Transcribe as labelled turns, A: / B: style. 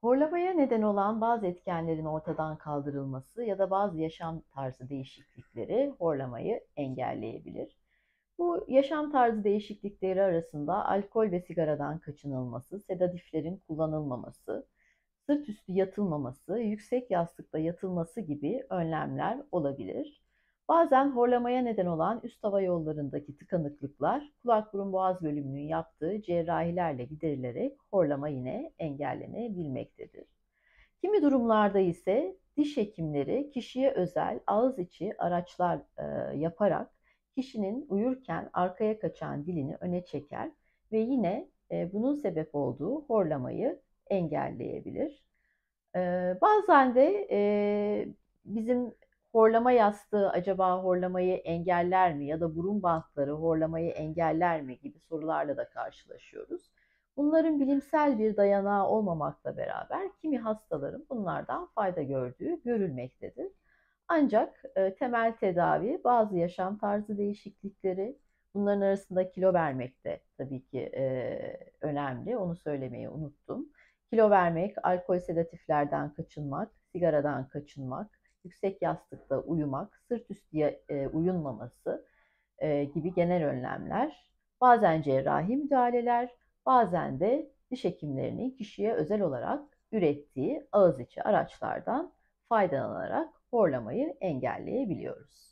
A: Horlamaya neden olan bazı etkenlerin ortadan kaldırılması ya da bazı yaşam tarzı değişiklikleri horlamayı engelleyebilir. Bu yaşam tarzı değişiklikleri arasında alkol ve sigaradan kaçınılması, sedatiflerin kullanılmaması, sırt üstü yatılmaması, yüksek yastıkta yatılması gibi önlemler olabilir. Bazen horlamaya neden olan üst hava yollarındaki tıkanıklıklar kulak burun boğaz bölümünün yaptığı cerrahilerle giderilerek horlama yine engellenebilmektedir. Kimi durumlarda ise diş hekimleri kişiye özel ağız içi araçlar yaparak kişinin uyurken arkaya kaçan dilini öne çeker ve yine bunun sebep olduğu horlamayı engelleyebilir. Bazen de bizim horlama yastığı acaba horlamayı engeller mi ya da burun bantları horlamayı engeller mi gibi sorularla da karşılaşıyoruz. Bunların bilimsel bir dayanağı olmamakla beraber kimi hastaların bunlardan fayda gördüğü görülmektedir. Ancak temel tedavi bazı yaşam tarzı değişiklikleri, bunların arasında kilo vermek de tabii ki önemli, onu söylemeyi unuttum. Kilo vermek, alkol sedatiflerden kaçınmak, sigaradan kaçınmak, yüksek yastıkta uyumak, sırt üstü uyunmaması gibi genel önlemler, bazen cerrahi müdahaleler, bazen de diş hekimlerinin kişiye özel olarak ürettiği ağız içi araçlardan faydalanarak horlamayı engelleyebiliyoruz.